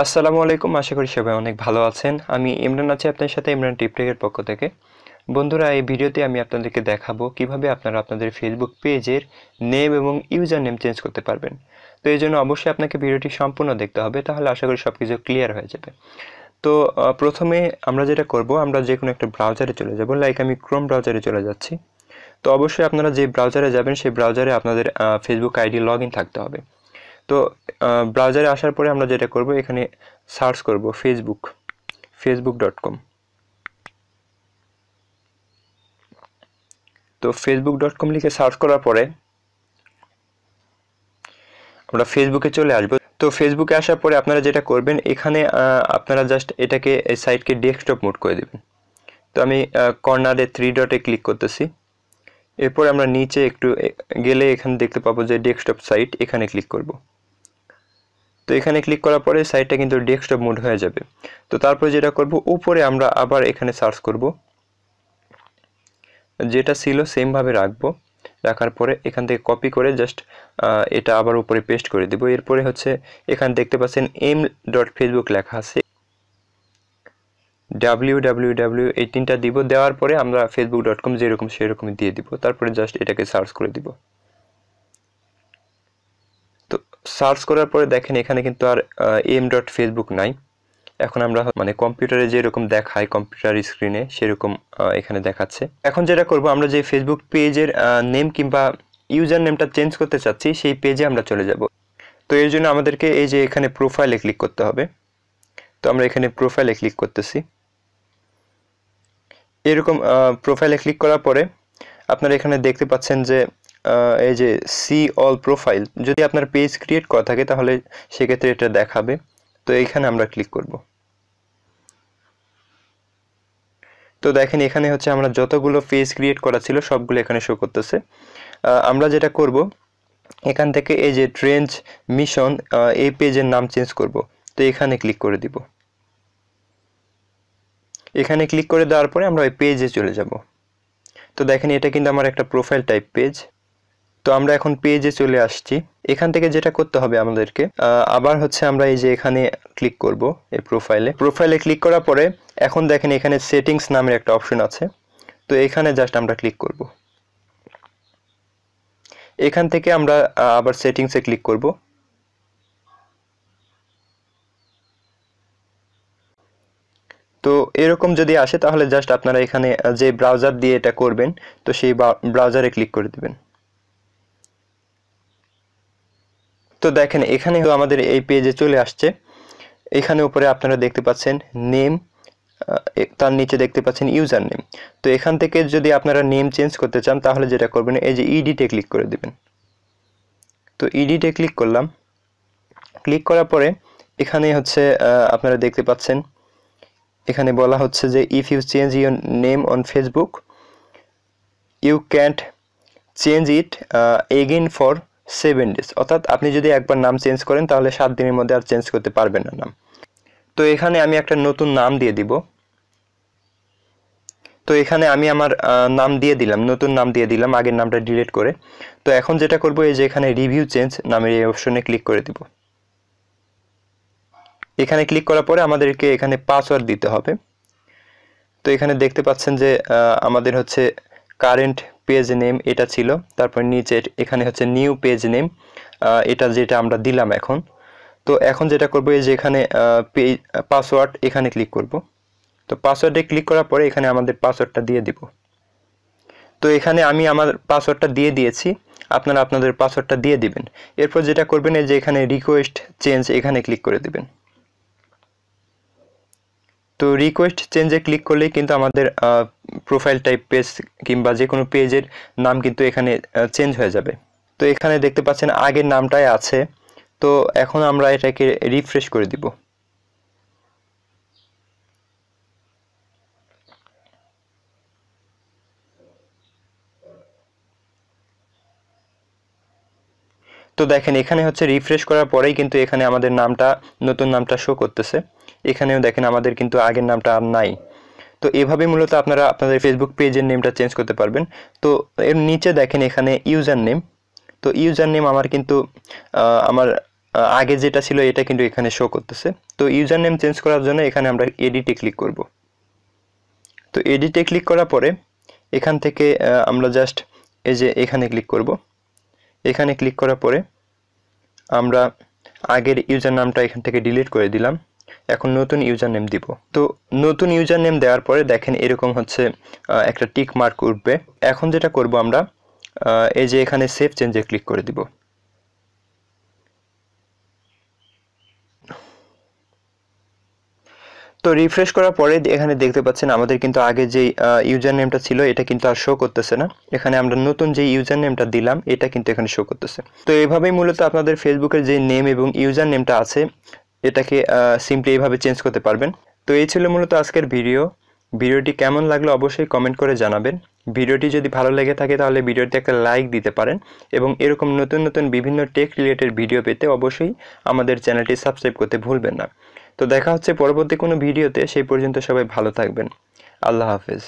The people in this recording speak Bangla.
আসসালামু আলাইকুম, আশা করি সবাই অনেক ভালো আছেন। আমি ইমরান আছি আপনাদের সাথে, ইমরান টিপটেকের পক্ষ থেকে। বন্ধুরা, এই ভিডিওতে আমি আপনাদেরকে দেখাবো কিভাবে আপনারা আপনাদের ফেসবুক পেজের নেম এবং ইউজার নেম চেঞ্জ করতে পারবেন। তো এই জন্য অবশ্যই আপনাকে ভিডিওটি সম্পূর্ণ দেখতে হবে, তাহলে আশা করি সব কিছু ক্লিয়ার হয়ে যাবে। তো প্রথমে আমরা যেটা করব, আমরা যে কোনো একটা ব্রাউজারে চলে যাব। লাইক আমি ক্রোম ব্রাউজারে চলে যাচ্ছি। তো অবশ্যই আপনারা যে ব্রাউজারে যাবেন সেই ব্রাউজারে আপনাদের ফেসবুক আইডি লগ ইন থাকতে হবে। তো ব্রাউজারে আসার পরে আমরা যেটা করব, এখানে সার্চ করব facebook.com। তো facebook.com লিখে সার্চ করার পরে আমরা ফেসবুকে চলে আসব। তো ফেসবুকে আসার পরে আপনারা যেটা করবেন, এখানে আপনারা জাস্ট এটাকে এই সাইটকে ডেস্কটপ মোড করে দেবেন। তো আমি কর্নারে 3 ডটে ক্লিক করতেছি। এরপর আমরা নিচে একটু গেলে এখানে দেখতে পাবো যে ডেস্কটপ সাইট, এখানে ক্লিক করব। তো এখানে ক্লিক করার পরে সাইটটা কিন্তু ডেস্কটপ মোড হয়ে যাবে। তো তারপরে যেটা করব, উপরে আমরা আবার এখানে সার্চ করব, যেটা ছিল সেম ভাবে রাখবো। রাখার পরে এখান থেকে কপি করে জাস্ট এটা আবার উপরে পেস্ট করে দিব। এরপরে হচ্ছে এখানে দেখতে পাচ্ছেন m.facebook লেখা আছে, www এই 3টা দিব। দেওয়ার পরে আমরা facebook.com যেরকম সেরকমই দিয়ে দিব। তারপরে জাস্ট এটাকে সার্চ করে দিব। তো সার্চ করার পরে দেখেন এখানে কিন্তু আর m.facebook নাই। এখন আমরা মানে কম্পিউটারে যেরকম দেখায় কম্পিউটার স্ক্রিনে সেরকম এখানে দেখাচ্ছে। এখন যেটা করব, আমরা যে ফেসবুক পেজের নেম কিংবা ইউজার নেমটা চেঞ্জ করতে চাচ্ছি সেই পেজে আমরা চলে যাব। তো এর জন্য আমাদেরকে এই যে এখানে প্রোফাইলে ক্লিক করতে হবে। তো আমরা এখানে প্রোফাইলে ক্লিক করতেছি। এরকম প্রোফাইলে ক্লিক করার পরে আপনারা এখানে দেখতে পাচ্ছেন যে এই যে সি অল প্রোফাইল, যদি আপনার পেজ ক্রিয়েট করা থাকে তাহলে সেক্ষেত্রে এটা দেখাবে। তো এইখানে আমরা ক্লিক করব। তো দেখেন এখানে হচ্ছে আমরা যতগুলো পেজ ক্রিয়েট করা ছিল সবগুলো এখানে শো করতেছে। আমরা যেটা করব, এখান থেকে এই যে ট্রেন্ড মিশন এই পেজের নাম চেঞ্জ করব। তো এখানে ক্লিক করে দিব। এখানে ক্লিক করে দেওয়ার পরে আমরা ওই পেজে চলে যাব। তো দেখেন এটা কিন্তু আমার একটা প্রোফাইল টাইপ পেজ। তো আমরা এখন পেজে চলে আসছি। এখান থেকে যেটা করতে হবে আমাদেরকে, আবার হচ্ছে আমরা এই যে এখানে ক্লিক করব এই প্রোফাইলে ক্লিক করার পরে এখন দেখেন এখানে সেটিংস নামের একটা অপশন আছে। তো এখানে জাস্ট আমরা ক্লিক করব। এখান থেকে আমরা আবার সেটিংসে ক্লিক করব। তো এরকম যদি আসে তাহলে জাস্ট আপনারা এখানে যে ব্রাউজার দিয়ে এটা করবেন তো সেই ব্রাউজারে ক্লিক করে দিবেন। তো দেখেন এখানে আমাদের এই পেজে চলে আসছে। এখানে উপরে আপনারা দেখতে পাচ্ছেন নেম, তার নিচে দেখতে পাচ্ছেন ইউজার নেম। তো এখান থেকে যদি আপনারা নেম চেঞ্জ করতে চান তাহলে যেটা করবেন, এই যে এডিটে ক্লিক করে দিবেন। তো এডিটে ক্লিক করলাম। ক্লিক করার পরে এখানে হচ্ছে আপনারা দেখতে পাচ্ছেন এখানে বলা হচ্ছে যে if you change your name on Facebook you can't change it again for 7 days। অর্থাৎ আপনি যদি একবার নাম চেঞ্জ করেন তাহলে 7 দিনের মধ্যে আর চেঞ্জ করতে পারবেন না নাম। তো এখানে আমি একটা নতুন নাম দিয়ে দিব। তো এখানে আমি আমার নাম দিয়ে দিলাম, নতুন নাম দিয়ে দিলাম আগের নামটা ডিলিট করে। তো এখন যেটা করব, এই যে এখানে রিভিউ চেঞ্জ নামের এই অপশনে ক্লিক করে দিব। এখানে ক্লিক করার পরে আমাদেরকে এখানে পাসওয়ার্ড দিতে হবে। তো এখানে দেখতে পাচ্ছেন যে আমাদের হচ্ছে কারেন্ট পেজ নেম এটা ছিল, তারপর নিচে এখানে হচ্ছে নিউ পেজ নেম, এটা যেটা আমরা দিলাম এখন। তো এখন যেটা করব, এই যে এখানে পাসওয়ার্ড এখানে ক্লিক করব। তো পাসওয়ার্ডে ক্লিক করার পরে এখানে আমাদের পাসওয়ার্ডটা দিয়ে দিব। তো এখানে আমি আমার পাসওয়ার্ডটা দিয়ে দিয়েছি, আপনারা আপনাদের পাসওয়ার্ডটা দিয়ে দিবেন। এরপর যেটা করবেন, এই যে এখানে রিকোয়েস্ট চেঞ্জ এখানে ক্লিক করে দিবেন। তো রিকোয়েস্ট চেঞ্জে ক্লিক করলেই কিন্তু আমাদের প্রোফাইল টাইপ পেজ কিংবা যে কোনো পেজের নাম কিন্তু এখানে চেঞ্জ হয়ে যাবে। তো এখানে দেখতে পাচ্ছেন আগের নামটাই আছে। তো এখন আমরা এটাকে রিফ্রেশ করে দিব। তো দেখেন এখানে হচ্ছে রিফ্রেশ করার পরেই কিন্তু এখানে আমাদের নামটা, নতুন নামটা শো করতেছে। এখানেও দেখেন আমাদের কিন্তু আগের নামটা আর নাই। তো এভাবে মূলত আপনারা আপনাদের ফেসবুক পেজের নেমটা চেঞ্জ করতে পারবেন। তো এর নিচে দেখেন এখানে ইউজার নেম। তো ইউজার নেম আমার কিন্তু আমার আগে যেটা ছিল এটা কিন্তু এখানে শো করতেছে। তো ইউজার নেম চেঞ্জ করার জন্য এখানে আমরা এডিটে ক্লিক করব। তো এডিটে ক্লিক করার পরে এখান থেকে আমরা জাস্ট এই যে এখানে ক্লিক করব। এখানে ক্লিক করার পরে আমরা আগের ইউজার নামটা এখান থেকে ডিলিট করে দিলাম। এখন নতুন ইউজার নেম দিব। তো নতুন ইউজার নেম দেওয়ার পরে দেখেন এরকম হচ্ছে একটা টিক মার্ক উঠবে। এখন যেটা করব আমরা এই যে এখানে সেভ চেঞ্জে ক্লিক করে দিব। তো রিফ্রেশ করার পরে এখানে দেখতে পাচ্ছেন আমাদের কিন্তু আগে যে ইউজার নেমটা ছিল এটা কিন্তু আর শো করতেছে না। এখানে আমরা নতুন যে ইউজার নেমটা দিলাম এটা কিন্তু এখানে শো করতেছে। তো এভাবেই মূলত আপনাদের ফেসবুকের যে নেম এবং ইউজার নেমটা আছে এটাকে সিম্পলি এইভাবে চেঞ্জ করতে পারবেন। তো এই ছিল মূলত আজকের ভিডিওটি কেমন লাগলো অবশ্যই কমেন্ট করে জানাবেন। ভিডিওটি যদি ভালো লেগে থাকে তাহলে ভিডিওতে একটা লাইক দিতে পারেন এবং এরকম নতুন নতুন বিভিন্ন টেক রিলেটেড ভিডিও পেতে অবশ্যই আমাদের চ্যানেলটি সাবস্ক্রাইব করতে ভুলবেন না। তো দেখা হচ্ছে পরবর্তী কোনো ভিডিওতে, সেই পর্যন্ত সবাই ভালো থাকবেন। আল্লাহ হাফেজ।